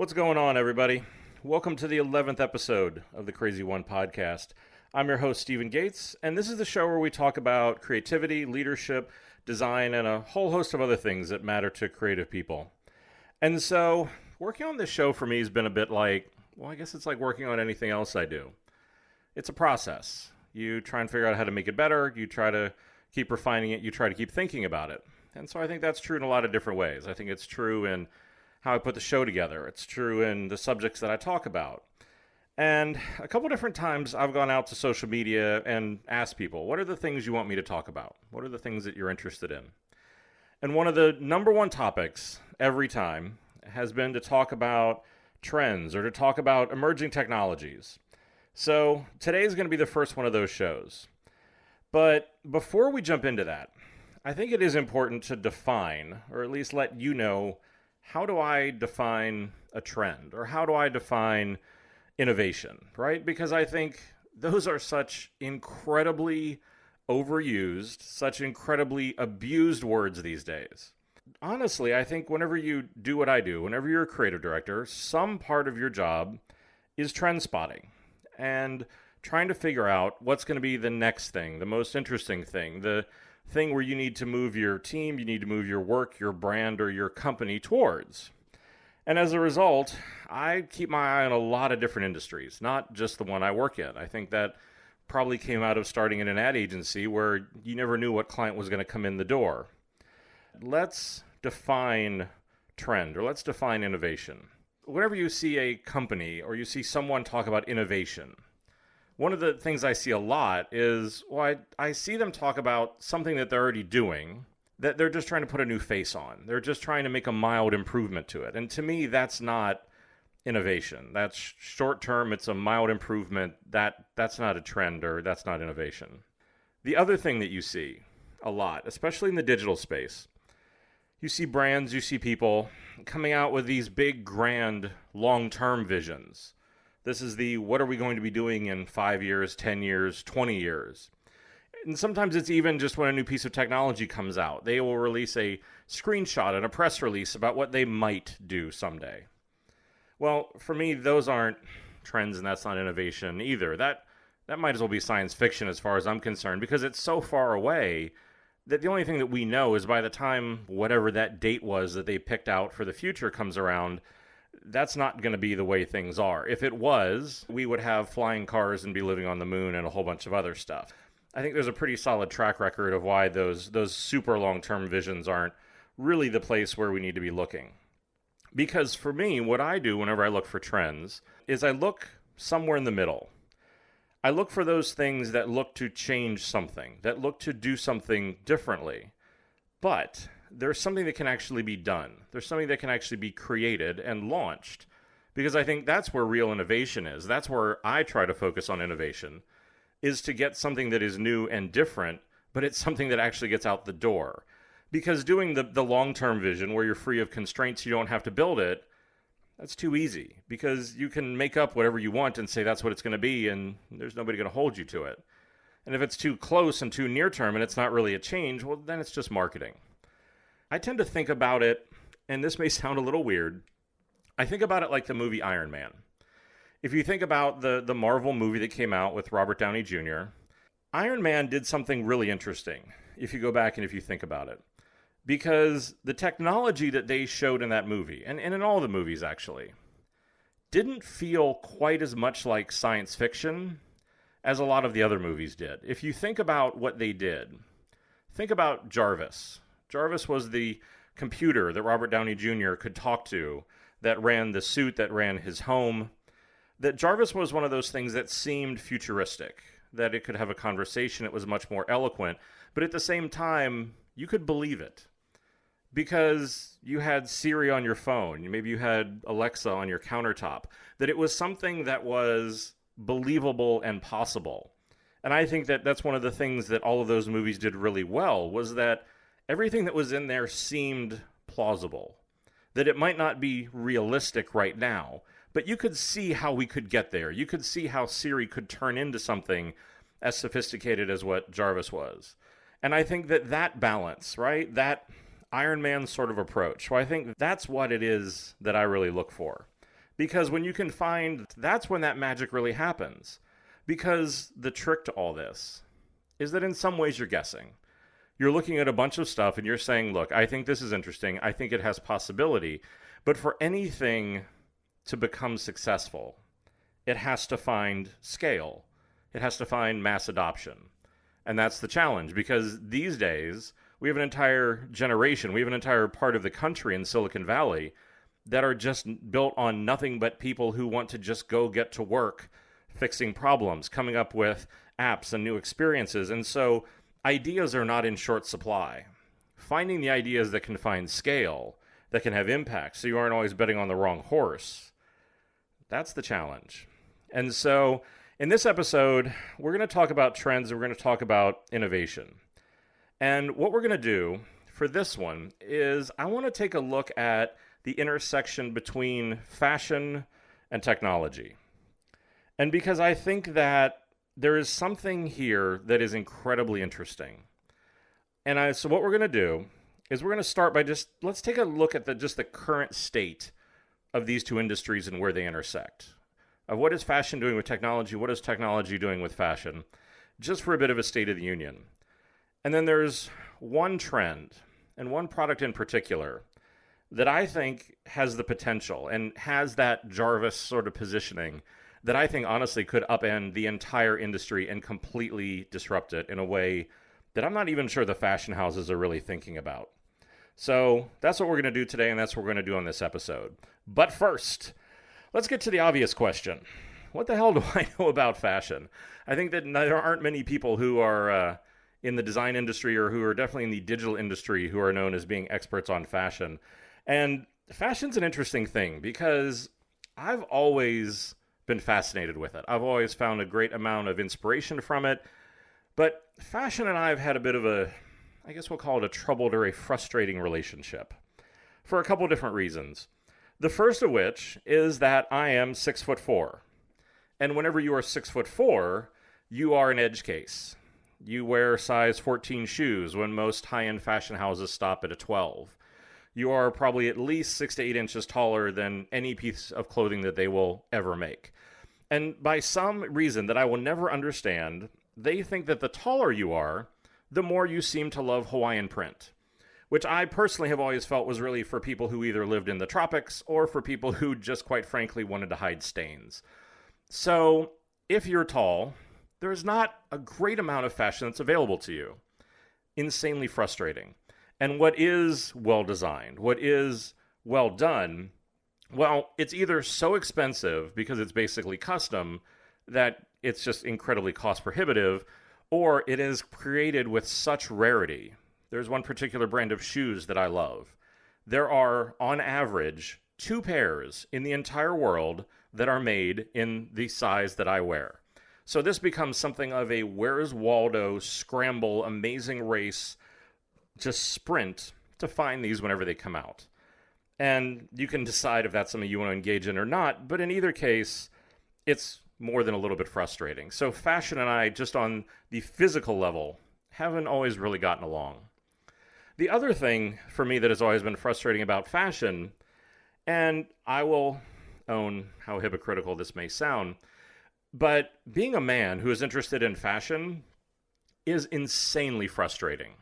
What's going on, everybody? Welcome to the 11th episode of the CRZY podcast. I'm your host, Stephen Gates, and this is the show where we talk about creativity, leadership, design, and a whole host of other things that matter to creative people. And so, working on this show for me has been a bit like, I guess it's like working on anything else I do. It's a process. You try and figure out how to make it better, you try to keep refining it, you try to keep thinking about it. And so I think that's true in a lot of different ways. I think it's true in how I put the show together. It's true in the subjects that I talk about. And a couple different times I've gone out to social media and asked people, what are the things you want me to talk about? What are the things that you're interested in? And one of the number one topics every time has been to talk about trends or to talk about emerging technologies. So today is going to be the first one of those shows. But before we jump into that, I think it is important to define, or at least let you know, how do I define a trend? Or how do I define innovation, right? Because I think those are such incredibly overused, such incredibly abused words these days. Honestly, I think whenever you do what I do, whenever you're a creative director, some part of your job is trend spotting and trying to figure out what's going to be the next thing, the most interesting thing, the thing where you need to move your team, you need to move your work, your brand, or your company towards. And as a result, I keep my eye on a lot of different industries, not just the one I work in. I think that probably came out of starting in an ad agency where you never knew what client was going to come in the door. Let's define trend, or let's define innovation. Whenever you see a company or you see someone talk about innovation, one of the things I see a lot is, I see them talk about something that they're already doing, that they're just trying to put a new face on. They're just trying to make a mild improvement to it. And to me, that's not innovation. That's short term. It's a mild improvement. That's not a trend, or that's not innovation. The other thing that you see a lot, especially in the digital space, you see brands, you see people coming out with these big, grand, long-term visions. This is the, what are we going to be doing in 5 years, 10 years, 20 years? And sometimes it's even just when a new piece of technology comes out. They will release a screenshot and a press release about what they might do someday. Well, for me, those aren't trends, and that's not innovation either. That might as well be science fiction as far as I'm concerned, because it's so far away that the only thing that we know is by the time whatever that date was that they picked out for the future comes around, that's not going to be the way things are. If it was, we would have flying cars and be living on the moon and a whole bunch of other stuff. I think there's a pretty solid track record of why those super long-term visions aren't really the place where we need to be looking. Because for me, what I do whenever I look for trends is I look somewhere in the middle. I look for those things that look to change something, that look to do something differently. But there's something that can actually be done. There's something that can actually be created and launched. Because I think that's where real innovation is. That's where I try to focus on innovation, is to get something that is new and different, but it's something that actually gets out the door. Because doing the long-term vision where you're free of constraints, you don't have to build it, that's too easy. Because you can make up whatever you want and say that's what it's going to be, and there's nobody going to hold you to it. And if it's too close and too near-term and it's not really a change, well, then it's just marketing. I tend to think about it, and this may sound a little weird, I think about it like the movie Iron Man. If you think about the Marvel movie that came out with Robert Downey Jr., Iron Man did something really interesting, if you go back and if you think about it. Because the technology that they showed in that movie, and in all the movies actually, didn't feel quite as much like science fiction as a lot of the other movies did. If you think about what they did, think about Jarvis. Jarvis was the computer that Robert Downey Jr. could talk to, that ran the suit, that ran his home. That Jarvis was one of those things that seemed futuristic, that it could have a conversation, it was much more eloquent, but at the same time, you could believe it. Because you had Siri on your phone, maybe you had Alexa on your countertop, that it was something that was believable and possible. And I think that that's one of the things that all of those movies did really well, was that everything that was in there seemed plausible. That it might not be realistic right now, but you could see how we could get there. You could see how Siri could turn into something as sophisticated as what Jarvis was. And I think that balance, right, that Iron Man sort of approach, well, I think that's what it is that I really look for. Because when you can find, that's when that magic really happens. Because the trick to all this is that in some ways you're guessing. You're looking at a bunch of stuff and you're saying, look, I think this is interesting. I think it has possibility. But for anything to become successful, it has to find scale. It has to find mass adoption. And that's the challenge, because these days we have an entire generation, we have an entire part of the country in Silicon Valley that are just built on nothing but people who want to just go get to work fixing problems, coming up with apps and new experiences. And so ideas are not in short supply. Finding the ideas that can find scale, that can have impact, so you aren't always betting on the wrong horse, that's the challenge. And so in this episode, we're going to talk about trends and we're going to talk about innovation. And what we're going to do for this one is I want to take a look at the intersection between fashion and technology. And because I think that there is something here that is incredibly interesting. And so what we're going to do is we're going to start by let's take a look at the current state of these two industries and where they intersect. Of what is fashion doing with technology? What is technology doing with fashion? Just for a bit of a state of the union. And then there's one trend and one product in particular that I think has the potential and has that Jarvis sort of positioning that I think honestly could upend the entire industry and completely disrupt it in a way that I'm not even sure the fashion houses are really thinking about. So that's what we're going to do today, and that's what we're going to do on this episode. But first, let's get to the obvious question. What the hell do I know about fashion? I think that there aren't many people who are in the design industry or who are definitely in the digital industry who are known as being experts on fashion. And fashion's an interesting thing because I've always been fascinated with it. I've always found a great amount of inspiration from it. But fashion and I have had a bit of I guess we'll call it a troubled or a frustrating relationship for a couple different reasons. The first of which is that I am 6'4". And whenever you are 6'4", you are an edge case. You wear size 14 shoes when most high-end fashion houses stop at a 12. You are probably at least 6 to 8 inches taller than any piece of clothing that they will ever make. And by some reason that I will never understand, they think that the taller you are, the more you seem to love Hawaiian print, which I personally have always felt was really for people who either lived in the tropics or for people who just quite frankly wanted to hide stains. So if you're tall, there's not a great amount of fashion that's available to you. Insanely frustrating. And what is well designed, what is well done, well, it's either so expensive because it's basically custom that it's just incredibly cost prohibitive, or it is created with such rarity. There's one particular brand of shoes that I love. There are, on average, 2 pairs in the entire world that are made in the size that I wear. So this becomes something of a Where's Waldo scramble, amazing race, just sprint to find these whenever they come out. And you can decide if that's something you want to engage in or not, but in either case, it's more than a little bit frustrating. So fashion and I, just on the physical level, haven't always really gotten along. The other thing for me that has always been frustrating about fashion, and I will own how hypocritical this may sound, but being a man who is interested in fashion is insanely frustrating.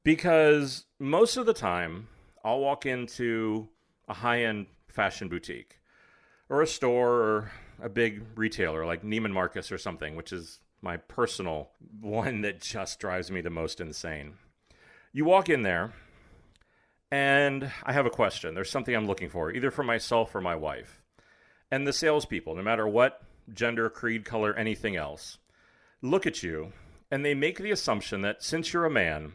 Because most of the time, I'll walk into a high-end fashion boutique or a store or a big retailer like Neiman Marcus or something, which is my personal one that just drives me the most insane. You walk in there, and I have a question. There's something I'm looking for, either for myself or my wife. And the salespeople, no matter what gender, creed, color, anything else, look at you, and they make the assumption that since you're a man,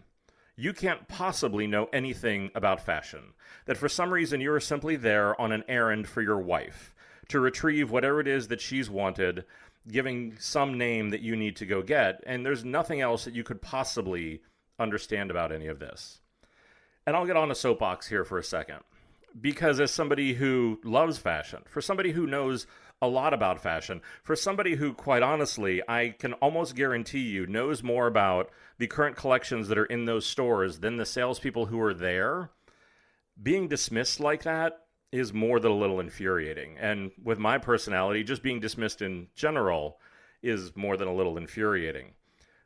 you can't possibly know anything about fashion. That for some reason you're simply there on an errand for your wife to retrieve whatever it is that she's wanted, giving some name that you need to go get, and there's nothing else that you could possibly understand about any of this. And I'll get on a soapbox here for a second. Because as somebody who loves fashion, for somebody who knows a lot about fashion, for somebody who, quite honestly, I can almost guarantee you knows more about the current collections that are in those stores than the salespeople who are there, being dismissed like that is more than a little infuriating. And with my personality, just being dismissed in general is more than a little infuriating.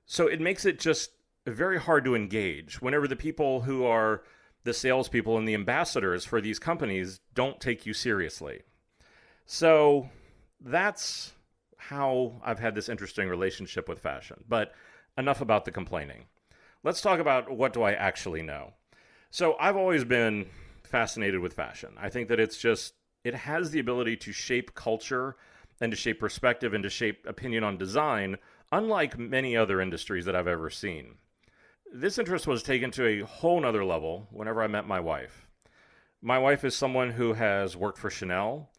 So it makes it just very hard to engage whenever the people who are the salespeople and the ambassadors for these companies don't take you seriously. So that's how I've had this interesting relationship with fashion. But enough about the complaining. Let's talk about what do I actually know. So I've always been fascinated with fashion. I think that it has the ability to shape culture and to shape perspective and to shape opinion on design, unlike many other industries that I've ever seen. This interest was taken to a whole nother level whenever I met my wife. My wife is someone who has worked for Chanel.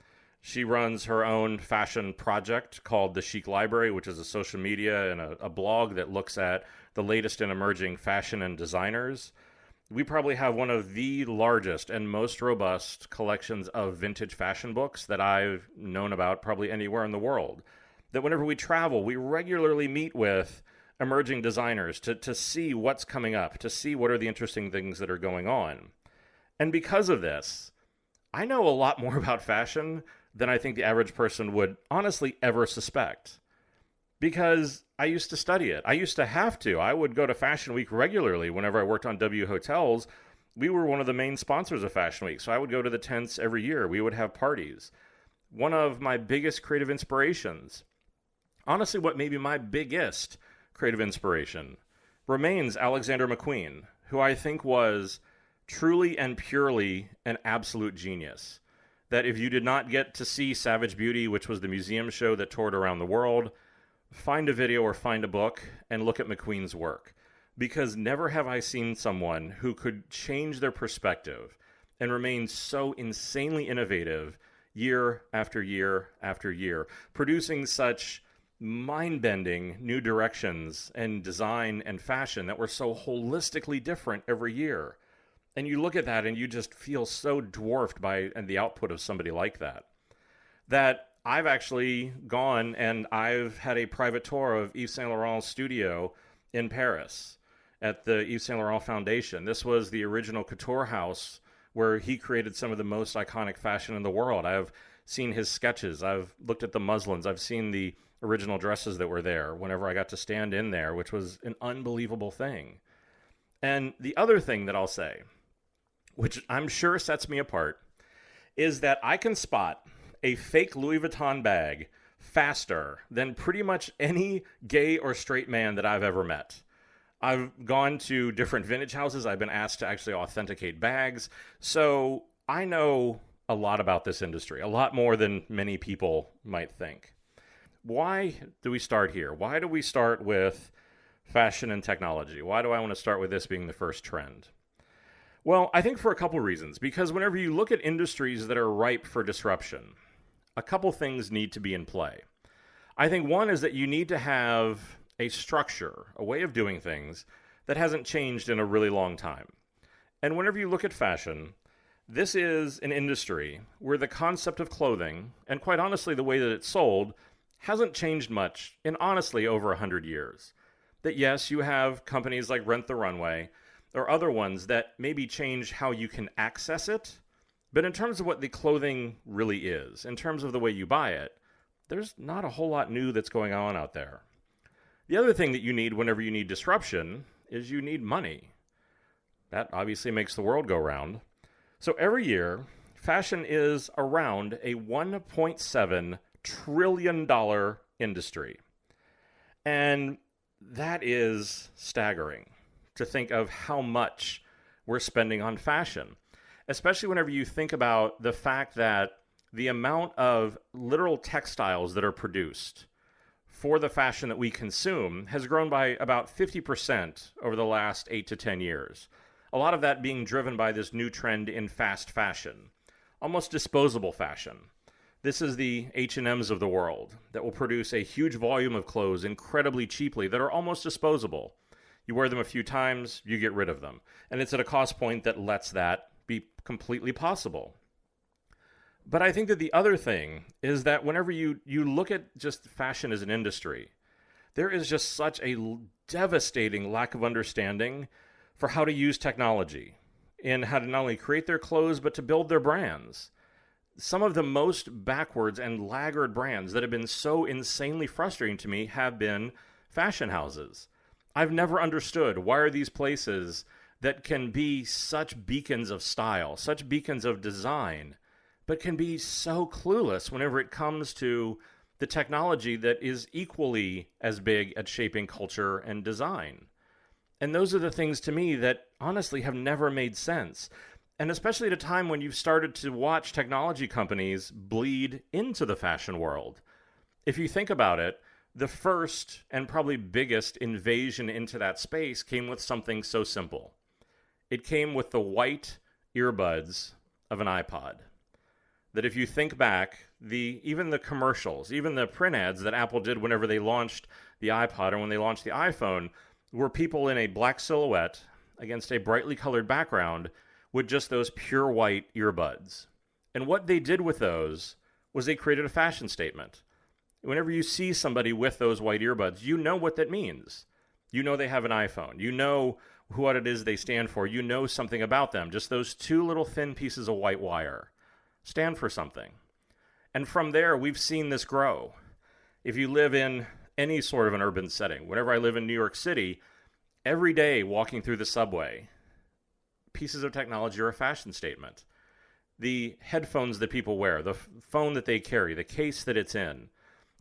She runs her own fashion project called the Chic Library, which is a social media and a blog that looks at the latest and emerging fashion and designers. We probably have one of the largest and most robust collections of vintage fashion books that I've known about probably anywhere in the world. That whenever we travel, we regularly meet with emerging designers to see what's coming up, to see what are the interesting things that are going on. And because of this, I know a lot more about fashion than I think the average person would honestly ever suspect. Because I used to study it. I used to have to. I would go to Fashion Week regularly whenever I worked on W Hotels. We were one of the main sponsors of Fashion Week, so I would go to the tents every year. We would have parties. One of my biggest creative inspirations, honestly what may be my biggest creative inspiration, remains Alexander McQueen, who I think was truly and purely an absolute genius. That if you did not get to see Savage Beauty, which was the museum show that toured around the world, find a video or find a book and look at McQueen's work. Because never have I seen someone who could change their perspective and remain so insanely innovative year after year after year, producing such mind-bending new directions and design and fashion that were so holistically different every year. And you look at that and you just feel so dwarfed by the output of somebody like that. That I've actually gone and I've had a private tour of Yves Saint Laurent's studio in Paris at the Yves Saint Laurent Foundation. This was the original couture house where he created some of the most iconic fashion in the world. I've seen his sketches. I've looked at the muslins. I've seen the original dresses that were there whenever I got to stand in there, which was an unbelievable thing. And the other thing that I'll say, which I'm sure sets me apart, is that I can spot a fake Louis Vuitton bag faster than pretty much any gay or straight man that I've ever met. I've gone to different vintage houses. I've been asked to actually authenticate bags. So I know a lot about this industry, a lot more than many people might think. Why do we start here? Why do we start with fashion and technology? Why do I want to start with this being the first trend? Well, I think for a couple reasons. Because whenever you look at industries that are ripe for disruption, a couple things need to be in play. I think one is that you need to have a structure, a way of doing things that hasn't changed in a really long time. And whenever you look at fashion, this is an industry where the concept of clothing, and quite honestly the way that it's sold, hasn't changed much in honestly over 100 years. That yes, you have companies like Rent the Runway or other ones that maybe change how you can access it, but in terms of what the clothing really is, in terms of the way you buy it, there's not a whole lot new that's going on out there. The other thing that you need whenever you need disruption is you need money. That obviously makes the world go round. So every year, fashion is around a $1.7 trillion industry. And that is staggering to think of how much we're spending on fashion. Especially whenever you think about the fact that the amount of literal textiles that are produced for the fashion that we consume has grown by about 50% over the last 8 to 10 years. A lot of that being driven by this new trend in fast fashion, almost disposable fashion. This is the H&Ms of the world that will produce a huge volume of clothes incredibly cheaply that are almost disposable. You wear them a few times, you get rid of them. And it's at a cost point that lets that be completely possible. But I think that the other thing is that whenever you look at just fashion as an industry, there is just such a devastating lack of understanding for how to use technology and how to not only create their clothes, but to build their brands. Some of the most backwards and laggard brands that have been so insanely frustrating to me have been fashion houses. I've never understood, why are these places that can be such beacons of style, such beacons of design, but can be so clueless whenever it comes to the technology that is equally as big at shaping culture and design. And those are the things to me that honestly have never made sense. And especially at a time when you've started to watch technology companies bleed into the fashion world. If you think about it, the first and probably biggest invasion into that space came with something so simple. It came with the white earbuds of an iPod. That if you think back, even the commercials, even the print ads that Apple did whenever they launched the iPod or when they launched the iPhone, were people in a black silhouette against a brightly colored background with just those pure white earbuds. And what they did with those was they created a fashion statement. Whenever you see somebody with those white earbuds, you know what that means. You know they have an iPhone. You know what it is they stand for. You know something about them. Just those two little thin pieces of white wire stand for something. And from there, we've seen this grow. If you live in any sort of an urban setting, whenever I live in New York City, every day walking through the subway, pieces of technology are a fashion statement. The headphones that people wear, the phone that they carry, the case that it's in,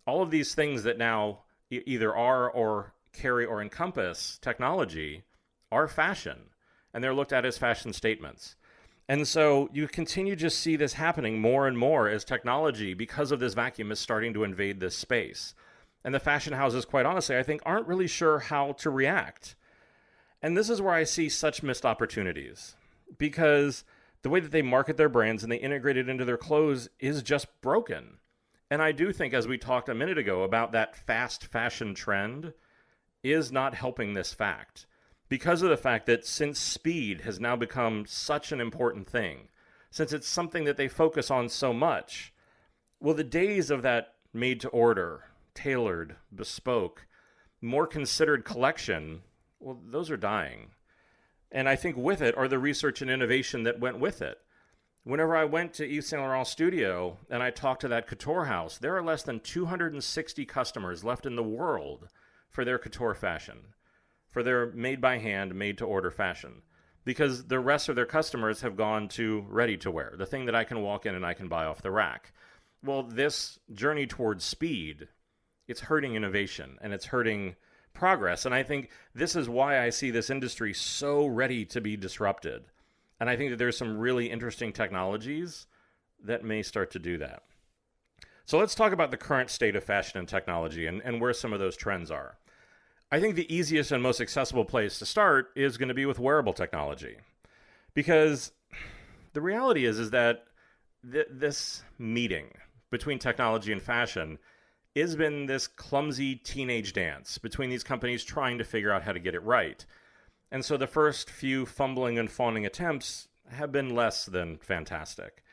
all of these things that now either are or carry or encompass technology are fashion, and they're looked at as fashion statements. And so you continue to just see this happening more and more as technology, because of this vacuum, is starting to invade this space. And the fashion houses, quite honestly, I think aren't really sure how to react. And this is where I see such missed opportunities, because the way that they market their brands and they integrate it into their clothes is just broken. And I do think, as we talked a minute ago about that fast fashion trend, is not helping this fact. Because of the fact that since speed has now become such an important thing, since it's something that they focus on so much, well, the days of that made-to-order, tailored, bespoke, more considered collection, well, those are dying. And I think with it are the research and innovation that went with it. Whenever I went to Yves Saint Laurent studio and I talked to that couture house, there are less than 260 customers left in the world for their couture fashion, for their made-by-hand, made-to-order fashion, because the rest of their customers have gone to ready-to-wear, the thing that I can walk in and I can buy off the rack. Well, this journey towards speed, it's hurting innovation and it's hurting progress. And I think this is why I see this industry so ready to be disrupted. And I think that there's some really interesting technologies that may start to do that. So let's talk about the current state of fashion and technology and where some of those trends are. I think the easiest and most accessible place to start is going to be with wearable technology. Because the reality is that this meeting between technology and fashion has been this clumsy teenage dance between these companies trying to figure out how to get it right. And so the first few fumbling and fawning attempts have been less than fantastic.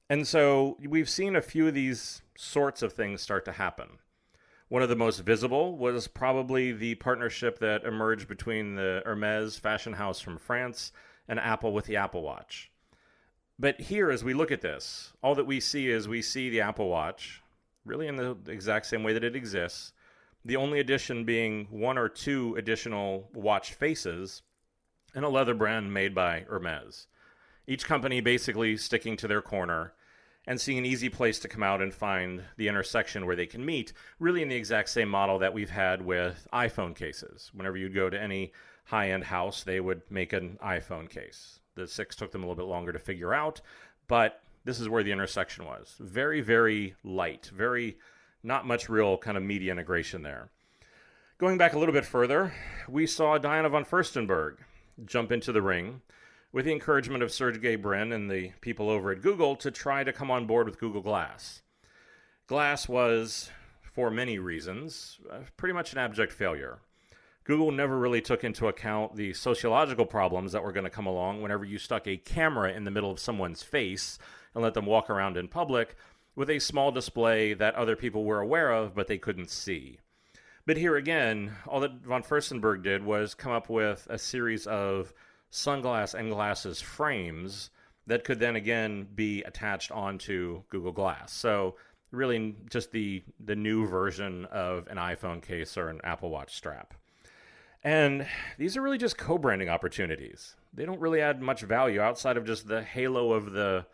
And so we've seen a few of these sorts of things start to happen. One of the most visible was probably the partnership that emerged between the Hermès fashion house from France and Apple with the Apple Watch. But here, as we look at this, all that we see is the Apple Watch, really in the exact same way that it exists, the only addition being one or two additional watch faces and a leather brand made by Hermès. Each company basically sticking to their corner and seeing an easy place to come out and find the intersection where they can meet, really in the exact same model that we've had with iPhone cases. Whenever you'd go to any high-end house, they would make an iPhone case. The 6 took them a little bit longer to figure out, but this is where the intersection was. Very, very light, very not much real kind of media integration there. Going back a little bit further, we saw Diana von Furstenberg jump into the ring with the encouragement of Sergey Brin and the people over at Google to try to come on board with Google Glass. Glass was, for many reasons, pretty much an abject failure. Google never really took into account the sociological problems that were going to come along whenever you stuck a camera in the middle of someone's face and let them walk around in public with a small display that other people were aware of, but they couldn't see. But here again, all that von Furstenberg did was come up with a series of sunglass and glasses frames that could then again be attached onto Google Glass. So really just the new version of an iPhone case or an Apple Watch strap. And these are really just co-branding opportunities. They don't really add much value outside of just the halo of the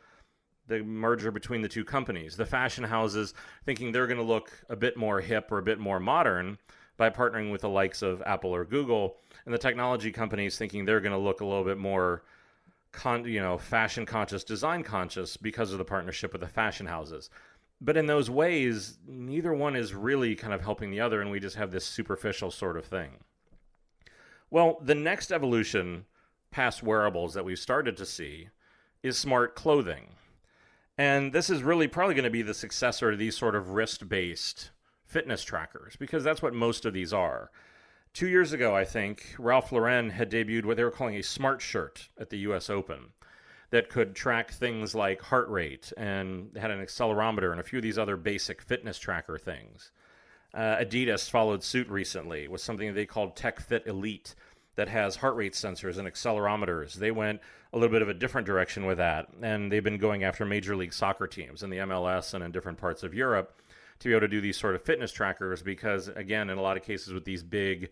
merger between the two companies. The fashion houses thinking they're going to look a bit more hip or a bit more modern by partnering with the likes of Apple or Google, and the technology companies thinking they're going to look a little bit more fashion conscious, design conscious because of the partnership with the fashion houses. But in those ways, neither one is really kind of helping the other, and we just have this superficial sort of thing. Well, the next evolution past wearables that we've started to see is smart clothing. And this is really probably going to be the successor to these sort of wrist-based fitness trackers, because that's what most of these are. 2 years ago, I think, Ralph Lauren had debuted what they were calling a smart shirt at the US Open that could track things like heart rate and had an accelerometer and a few of these other basic fitness tracker things. Adidas followed suit recently with something they called Tech Fit Elite that has heart rate sensors and accelerometers. They went a little bit of a different direction with that, and they've been going after Major League Soccer teams in the MLS and in different parts of Europe to be able to do these sort of fitness trackers because, again, in a lot of cases with these big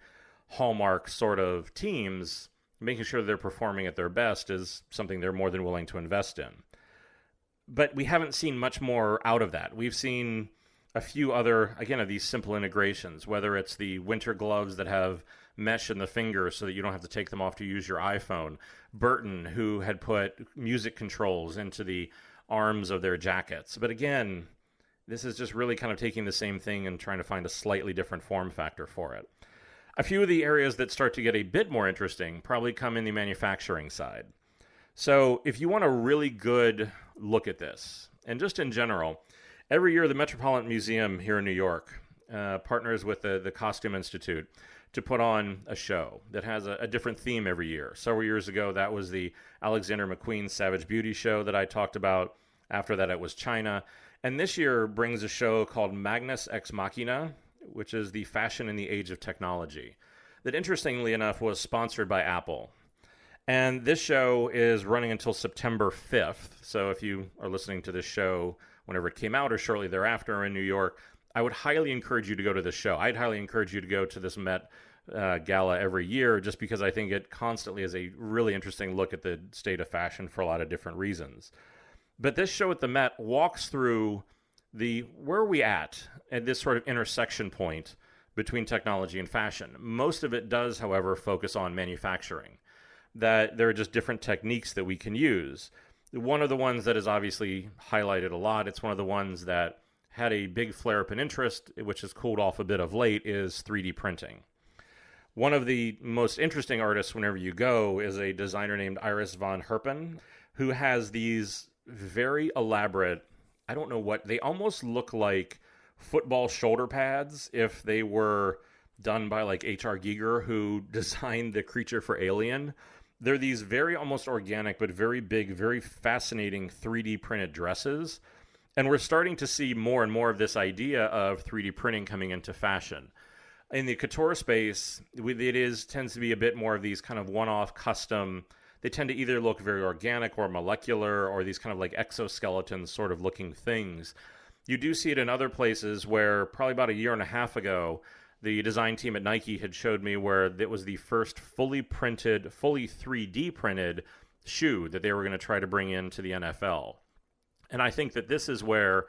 hallmark sort of teams, making sure they're performing at their best is something they're more than willing to invest in. But we haven't seen much more out of that. We've seen a few other, again, of these simple integrations, whether it's the winter gloves that have mesh in the fingers so that you don't have to take them off to use your iPhone. Burton, who had put music controls into the arms of their jackets. But again, this is just really kind of taking the same thing and trying to find a slightly different form factor for it. A few of the areas that start to get a bit more interesting probably come in the manufacturing side. So if you want a really good look at this, and just in general, every year the Metropolitan Museum here in New York partners with the Costume Institute to put on a show that has a different theme every year. Several years ago, that was the Alexander McQueen Savage Beauty show that I talked about. After that, it was China. And this year brings a show called Magnus Ex Machina, which is the fashion in the age of technology, that interestingly enough was sponsored by Apple. And this show is running until September 5th. So if you are listening to this show whenever it came out or shortly thereafter in New York, I would highly encourage you to go to this show. I'd highly encourage you to go to this Met Gala every year just because I think it constantly is a really interesting look at the state of fashion for a lot of different reasons. But this show at the Met walks through where are we at this sort of intersection point between technology and fashion. Most of it does, however, focus on manufacturing, that there are just different techniques that we can use. One of the ones that is obviously highlighted a lot, it's one of the ones that had a big flare-up in interest, which has cooled off a bit of late, is 3D printing. One of the most interesting artists whenever you go is a designer named Iris von Herpen, who has these very elaborate, I don't know what, they almost look like football shoulder pads if they were done by like H.R. Giger, who designed the creature for Alien. They're these very almost organic, but very big, very fascinating 3D printed dresses. And we're starting to see more and more of this idea of 3D printing coming into fashion. In the couture space, it tends to be a bit more of these kind of one-off custom. They tend to either look very organic or molecular or these kind of like exoskeleton sort of looking things. You do see it in other places where probably about a year and a half ago, the design team at Nike had showed me where it was the first fully printed, fully 3D printed shoe that they were going to try to bring into the NFL. And I think that this is where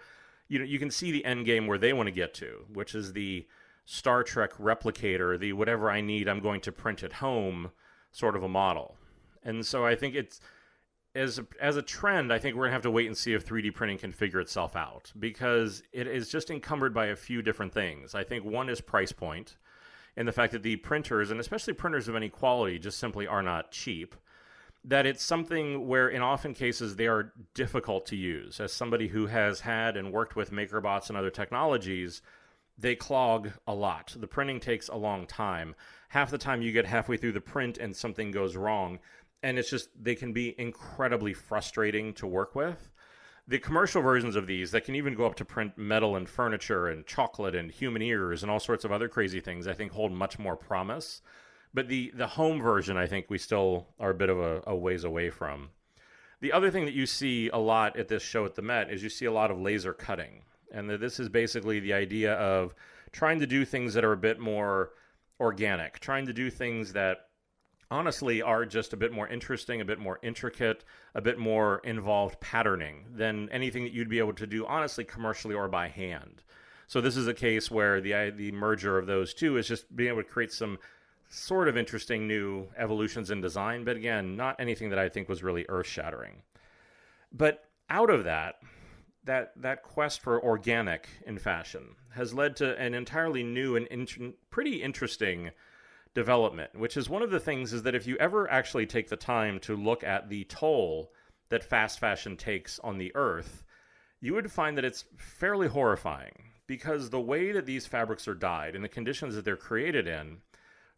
you can see the end game where they want to get to, which is the Star Trek replicator, the whatever I need, I'm going to print at home sort of a model. And so I think it's, as a trend, I think we're going to have to wait and see if 3D printing can figure itself out, because it is just encumbered by a few different things. I think one is price point, and the fact that the printers, and especially printers of any quality, just simply are not cheap. That it's something where in often cases they are difficult to use. As somebody who has had and worked with MakerBots and other technologies, they clog a lot. The printing takes a long time. Half the time you get halfway through the print and something goes wrong. And it's just, they can be incredibly frustrating to work with. The commercial versions of these that can even go up to print metal and furniture and chocolate and human ears and all sorts of other crazy things, I think hold much more promise. But the home version, I think we still are a bit of a ways away from. The other thing that you see a lot at this show at the Met is you see a lot of laser cutting. And this is basically the idea of trying to do things that are a bit more organic, trying to do things that honestly are just a bit more interesting, a bit more intricate, a bit more involved patterning than anything that you'd be able to do honestly commercially or by hand. So this is a case where the merger of those two is just being able to create some sort of interesting new evolutions in design, but again, not anything that I think was really earth-shattering. But out of that quest for organic in fashion has led to an entirely new and pretty interesting development, which is one of the things is that if you ever actually take the time to look at the toll that fast fashion takes on the earth, you would find that it's fairly horrifying, because the way that these fabrics are dyed and the conditions that they're created in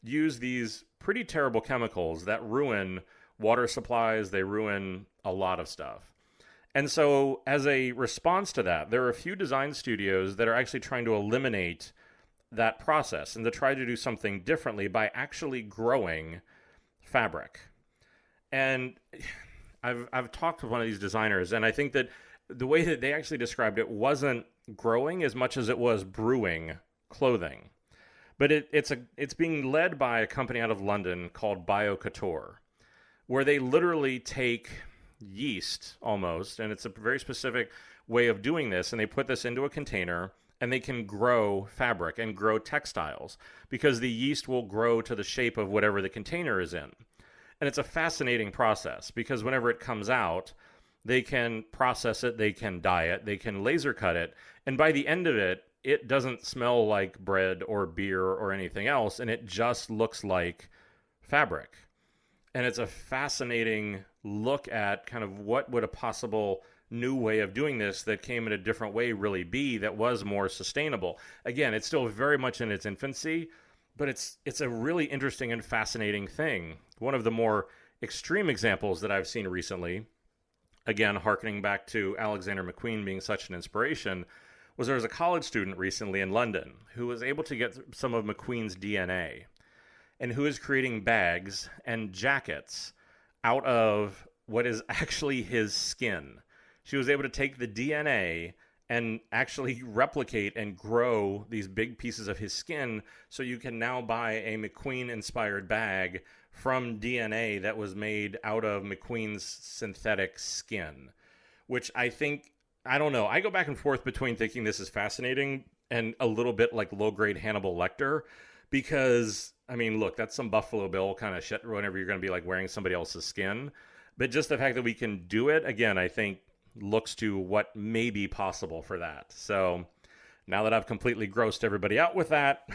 use these pretty terrible chemicals that ruin water supplies, they ruin a lot of stuff. And so as a response to that, there are a few design studios that are actually trying to eliminate that process and to try to do something differently by actually growing fabric. And I've talked with one of these designers, and I think that the way that they actually described it wasn't growing as much as it was brewing clothing. But it's being led by a company out of London called BioCouture, where they literally take yeast almost, and it's a very specific way of doing this, and they put this into a container, and they can grow fabric and grow textiles because the yeast will grow to the shape of whatever the container is in. And it's a fascinating process because whenever it comes out, they can process it, they can dye it, they can laser cut it, and by the end of it, it doesn't smell like bread or beer or anything else, and it just looks like fabric. And it's a fascinating look at kind of what would a possible new way of doing this that came in a different way really be that was more sustainable. Again, it's still very much in its infancy, but it's a really interesting and fascinating thing. One of the more extreme examples that I've seen recently, again, hearkening back to Alexander McQueen being such an inspiration, was there was a college student recently in London who was able to get some of McQueen's DNA and who is creating bags and jackets out of what is actually his skin. She was able to take the DNA and actually replicate and grow these big pieces of his skin, so you can now buy a McQueen-inspired bag from DNA that was made out of McQueen's synthetic skin, which I think, I don't know, I go back and forth between thinking this is fascinating and a little bit like low-grade Hannibal Lecter, because, I mean, look, that's some Buffalo Bill kind of shit whenever you're going to be like wearing somebody else's skin. But just the fact that we can do it, again, I think looks to what may be possible for that. So now that I've completely grossed everybody out with that,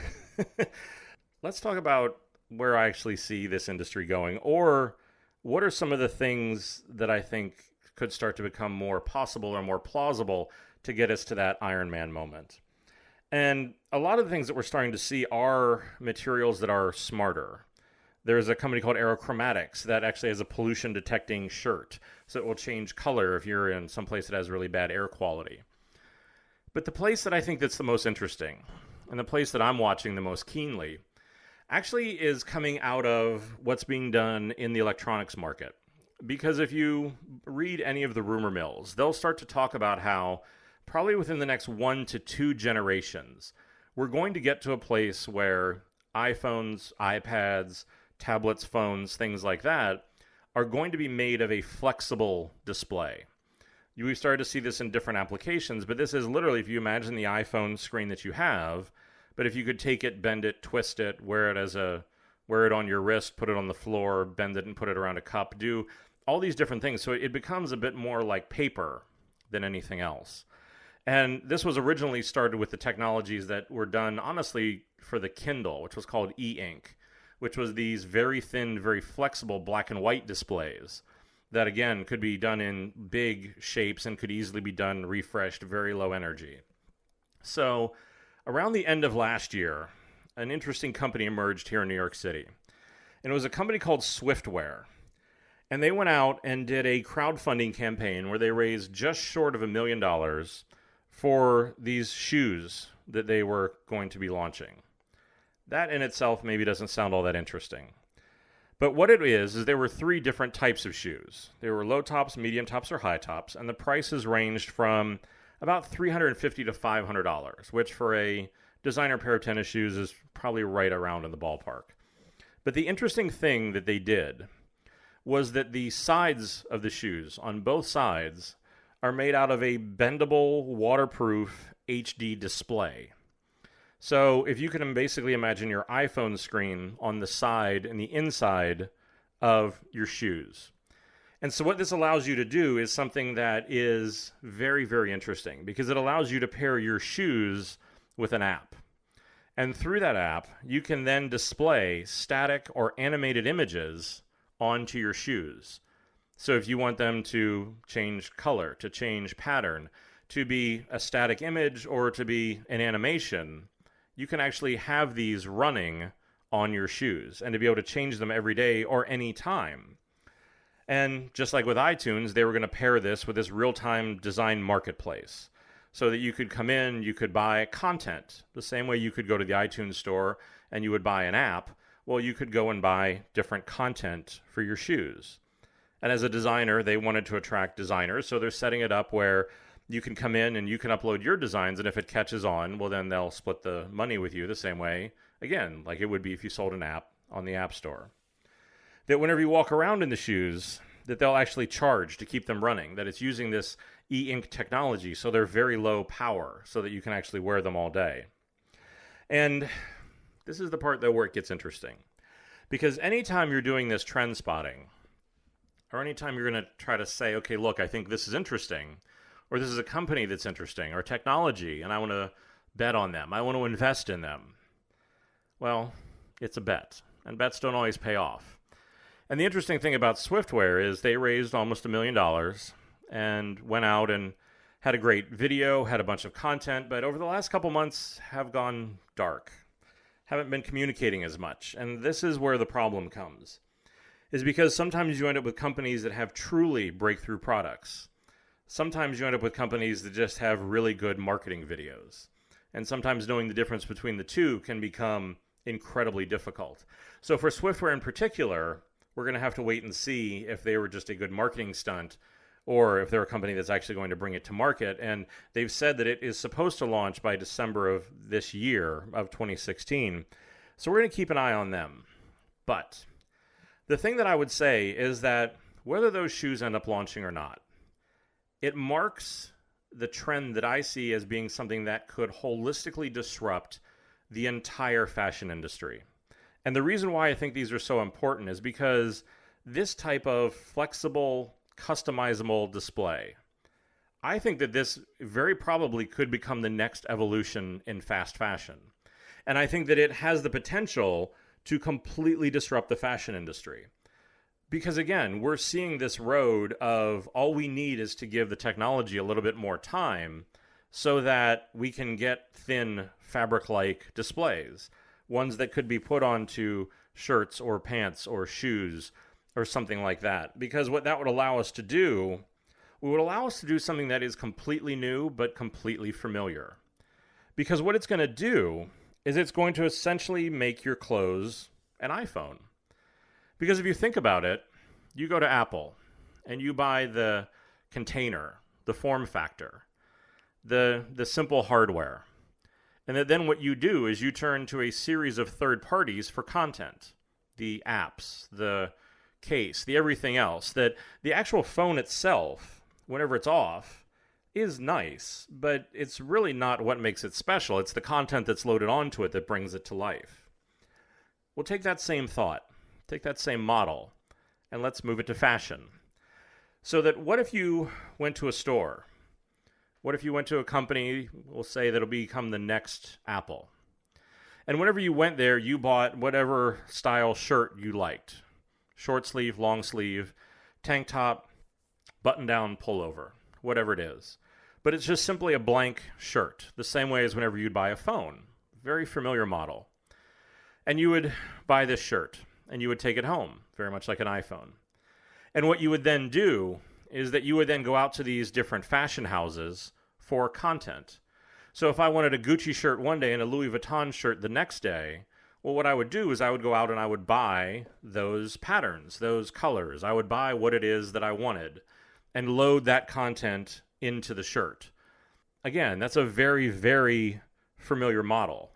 let's talk about where I actually see this industry going, or what are some of the things that I think could start to become more possible or more plausible to get us to that Iron Man moment. And a lot of the things that we're starting to see are materials that are smarter. There's a company called Aerochromatics that actually has a pollution detecting shirt, so it will change color if you're in some place that has really bad air quality. But the place that I think that's the most interesting, and the place that I'm watching the most keenly, actually is coming out of what's being done in the electronics market. Because if you read any of the rumor mills, they'll start to talk about how probably within the next 1 to 2 generations, we're going to get to a place where iPhones, iPads, tablets, phones, things like that are going to be made of a flexible display. We've started to see this in different applications, but this is literally, if you imagine the iPhone screen that you have, but if you could take it, bend it, twist it, wear it on your wrist, put it on the floor, bend it and put it around a cup, do all these different things. So it becomes a bit more like paper than anything else. And this was originally started with the technologies that were done, honestly, for the Kindle, which was called e-ink, which was these very thin, very flexible black and white displays that, again, could be done in big shapes and could easily be done refreshed, very low energy. So around the end of last year, an interesting company emerged here in New York City. And it was a company called Swiftware. And they went out and did a crowdfunding campaign where they raised just short of $1 million for these shoes that they were going to be launching. That in itself maybe doesn't sound all that interesting. But what it is there were three different types of shoes. There were low tops, medium tops, or high tops, and the prices ranged from about $350 to $500, which for a designer pair of tennis shoes is probably right around in the ballpark. But the interesting thing that they did was that the sides of the shoes, on both sides, are made out of a bendable, waterproof HD display. So if you can basically imagine your iPhone screen on the side and the inside of your shoes. And so what this allows you to do is something that is very, very interesting, because it allows you to pair your shoes with an app. And through that app, you can then display static or animated images onto your shoes. So if you want them to change color, to change pattern, to be a static image, or to be an animation, you can actually have these running on your shoes and to be able to change them every day or any time. And just like with iTunes, they were going to pair this with this real-time design marketplace so that you could come in, you could buy content. The same way you could go to the iTunes store and you would buy an app, well, you could go and buy different content for your shoes. And as a designer, they wanted to attract designers, so they're setting it up where you can come in and you can upload your designs, and if it catches on, well, then they'll split the money with you the same way, again, like it would be if you sold an app on the App Store. That whenever you walk around in the shoes, that they'll actually charge to keep them running, that it's using this e-ink technology, so they're very low power, so that you can actually wear them all day. And this is the part, though, where it gets interesting. Because anytime you're doing this trend spotting, or anytime you're going to try to say, okay, look, I think this is interesting, or this is a company that's interesting, or technology, and I want to bet on them, I want to invest in them. Well, it's a bet, and bets don't always pay off. And the interesting thing about Swiftwear is they raised almost $1 million and went out and had a great video, had a bunch of content, but over the last couple months have gone dark, haven't been communicating as much. And this is where the problem comes, is because sometimes you end up with companies that have truly breakthrough products. Sometimes you end up with companies that just have really good marketing videos. And sometimes knowing the difference between the two can become incredibly difficult. So for Swiftwear in particular, we're going to have to wait and see if they were just a good marketing stunt or if they're a company that's actually going to bring it to market. And they've said that it is supposed to launch by December of this year, of 2016. So we're going to keep an eye on them. But the thing that I would say is that whether those shoes end up launching or not, it marks the trend that I see as being something that could holistically disrupt the entire fashion industry. And the reason why I think these are so important is because this type of flexible, customizable display, I think that this very probably could become the next evolution in fast fashion. And I think that it has the potential to completely disrupt the fashion industry. Because again, we're seeing this road of all we need is to give the technology a little bit more time so that we can get thin fabric-like displays. Ones that could be put onto shirts or pants or shoes or something like that. Because what that would allow us to do, it would allow us to do something that is completely new but completely familiar. Because what it's going to do is it's going to essentially make your clothes an iPhone. Because if you think about it, you go to Apple and you buy the container, the form factor, the simple hardware. And then what you do is you turn to a series of third parties for content, the apps, the case, the everything else, that the actual phone itself, whenever it's off, is nice, but it's really not what makes it special. It's the content that's loaded onto it that brings it to life. Well, take that same thought, take that same model, and let's move it to fashion. So that what if you went to a store? What if you went to a company, we'll say that'll become the next Apple. And whenever you went there, you bought whatever style shirt you liked. Short sleeve, long sleeve, tank top, button down, pullover, whatever it is. But it's just simply a blank shirt, the same way as whenever you'd buy a phone. Very familiar model. And you would buy this shirt, and you would take it home, very much like an iPhone. And what you would then do is that you would then go out to these different fashion houses for content. So if I wanted a Gucci shirt one day and a Louis Vuitton shirt the next day, Well, what I would do is I would go out and I would buy those patterns, those colors. I would buy what it is that I wanted and load that content into the shirt. Again, that's a very, very familiar model.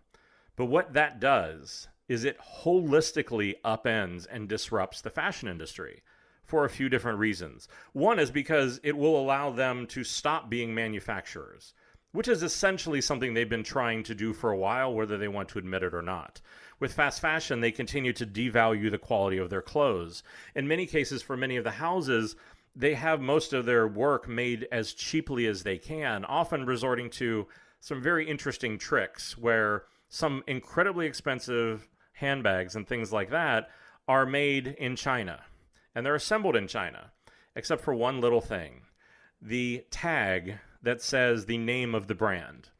But what that does is it holistically upends and disrupts the fashion industry for a few different reasons. One is because it will allow them to stop being manufacturers, which is essentially something they've been trying to do for a while, whether they want to admit it or not. With fast fashion, they continue to devalue the quality of their clothes. In many cases, for many of the houses, they have most of their work made as cheaply as they can, often resorting to some very interesting tricks where some incredibly expensive handbags and things like that are made in China. And they're assembled in China, except for one little thing: the tag that says the name of the brand.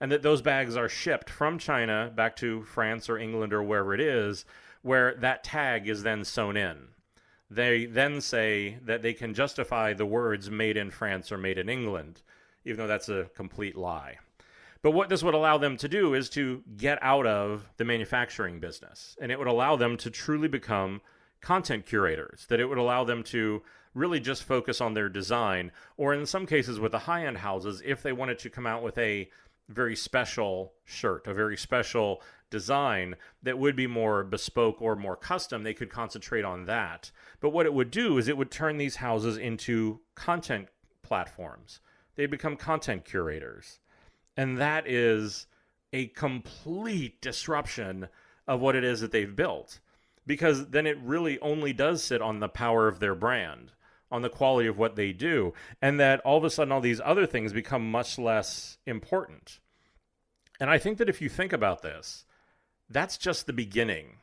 And that those bags are shipped from China back to France or England or wherever it is, where that tag is then sewn in. They then say that they can justify the words made in France or made in England, even though that's a complete lie. But what this would allow them to do is to get out of the manufacturing business. And it would allow them to truly become content curators, that it would allow them to really just focus on their design, or in some cases with the high-end houses, if they wanted to come out with a very special shirt, a very special design that would be more bespoke or more custom, they could concentrate on that. But what it would do is it would turn these houses into content platforms. They'd become content curators. And that is a complete disruption of what it is that they've built. Because then it really only does sit on the power of their brand, on the quality of what they do, and that all of a sudden all these other things become much less important. And I think that if you think about this, that's just the beginning.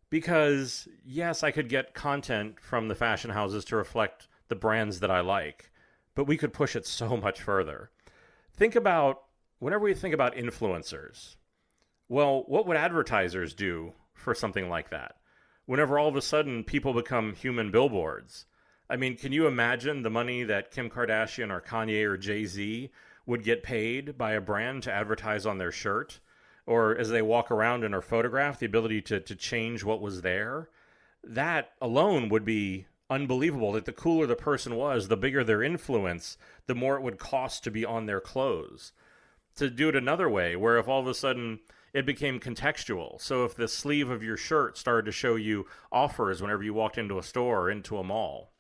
Because yes, I could get content from the fashion houses to reflect the brands that I like, but we could push it so much further. Whenever we think about influencers, well, what would advertisers do for something like that? Whenever all of a sudden people become human billboards. I mean, can you imagine the money that Kim Kardashian or Kanye or Jay-Z would get paid by a brand to advertise on their shirt? Or as they walk around and are photographed, the ability to change what was there? That alone would be unbelievable. That the cooler the person was, the bigger their influence, the more it would cost to be on their clothes. To do it another way, where if all of a sudden it became contextual. So if the sleeve of your shirt started to show you offers whenever you walked into a store or into a mall.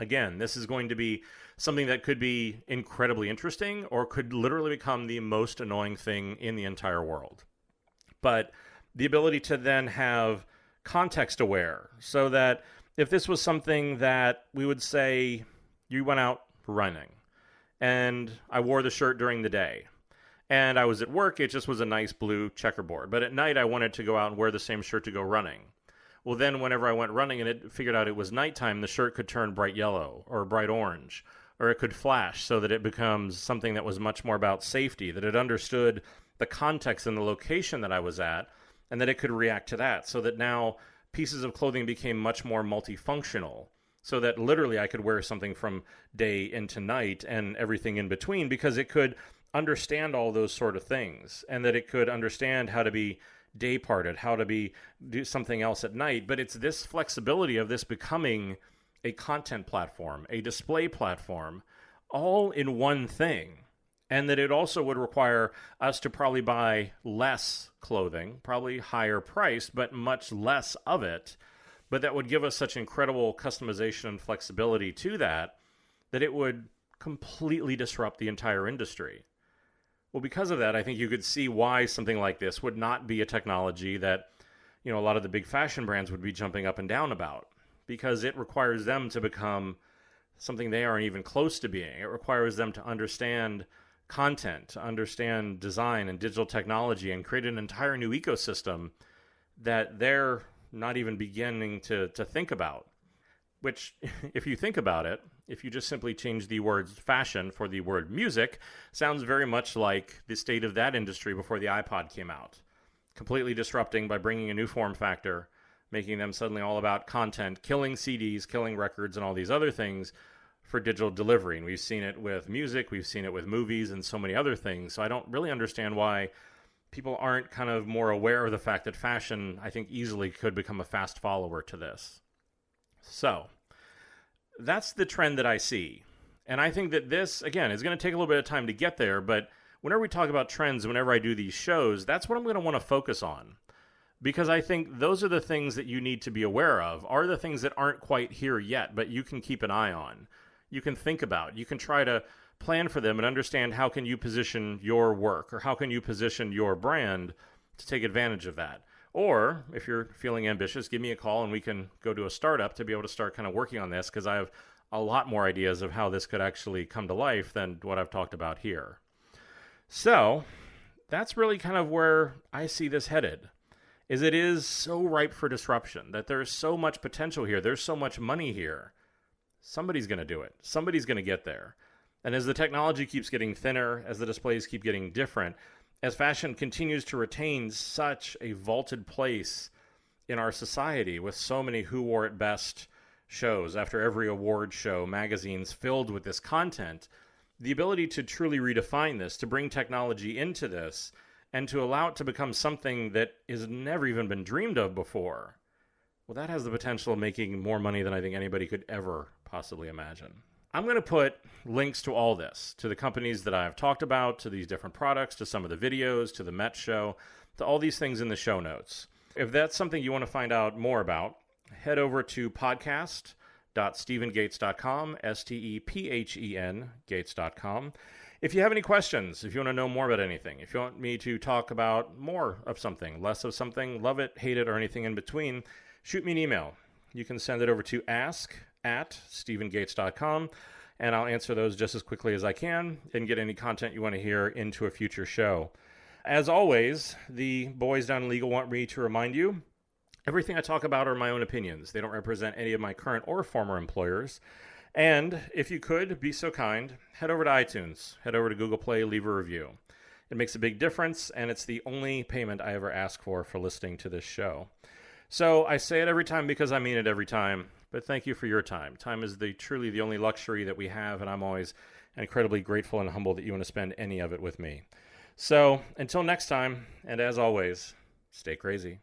Again, this is going to be something that could be incredibly interesting or could literally become the most annoying thing in the entire world. But the ability to then have context aware, so that if this was something that we would say you went out running and I wore the shirt during the day, and I was at work, it just was a nice blue checkerboard. But at night, I wanted to go out and wear the same shirt to go running. Well, then whenever I went running and it figured out it was nighttime, the shirt could turn bright yellow or bright orange, or it could flash so that it becomes something that was much more about safety, that it understood the context and the location that I was at, and that it could react to that, so that now pieces of clothing became much more multifunctional, so that literally I could wear something from day into night and everything in between, because it could understand all those sort of things, and that it could understand how to be day parted, how to do something else at night. But it's this flexibility of this becoming a content platform, a display platform, all in one thing. And that it also would require us to probably buy less clothing, probably higher priced, but much less of it. But that would give us such incredible customization and flexibility to that it would completely disrupt the entire industry. Well, because of that, I think you could see why something like this would not be a technology that, a lot of the big fashion brands would be jumping up and down about, because it requires them to become something they aren't even close to being. It requires them to understand content, to understand design and digital technology, and create an entire new ecosystem that they're not even beginning to think about. Which, if you think about it, if you just simply change the word fashion for the word music, sounds very much like the state of that industry before the iPod came out. Completely disrupting by bringing a new form factor, making them suddenly all about content, killing CDs, killing records, and all these other things for digital delivery. And we've seen it with music, we've seen it with movies, and so many other things. So I don't really understand why people aren't kind of more aware of the fact that fashion, I think, easily could become a fast follower to this. So that's the trend that I see. And I think that this, again, is going to take a little bit of time to get there. But whenever we talk about trends, whenever I do these shows, that's what I'm going to want to focus on. Because I think those are the things that you need to be aware of, are the things that aren't quite here yet, but you can keep an eye on. You can think about, you can try to plan for them and understand how can you position your work or how can you position your brand to take advantage of that. Or if you're feeling ambitious, give me a call and we can go to a startup to be able to start kind of working on this, because I have a lot more ideas of how this could actually come to life than what I've talked about here. So that's really kind of where I see this headed. Is it is so ripe for disruption, that there's so much potential here. There's so much money here. Somebody's going to do it. Somebody's going to get there. And as the technology keeps getting thinner, as the displays keep getting different, as fashion continues to retain such a vaulted place in our society with so many Who Wore It Best shows after every award show, magazines filled with this content, the ability to truly redefine this, to bring technology into this, and to allow it to become something that has never even been dreamed of before, well, that has the potential of making more money than I think anybody could ever possibly imagine. I'm going to put links to all this, to the companies that I've talked about, to these different products, to some of the videos, to the Met show, to all these things in the show notes. If that's something you want to find out more about, head over to podcast.stephengates.com, STEPHEN Gates.com. If you have any questions, if you want to know more about anything, if you want me to talk about more of something, less of something, love it, hate it, or anything in between, shoot me an email. You can send it over to ask@stephengates.com, and I'll answer those just as quickly as I can and get any content you want to hear into a future show. As always, the boys down in legal want me to remind you, everything I talk about are my own opinions. They don't represent any of my current or former employers. And if you could, be so kind, head over to iTunes, head over to Google Play, leave a review. It makes a big difference, and it's the only payment I ever ask for listening to this show. So I say it every time because I mean it every time, but thank you for your time. Time is truly the only luxury that we have, and I'm always incredibly grateful and humble that you want to spend any of it with me. So until next time, and as always, stay crazy.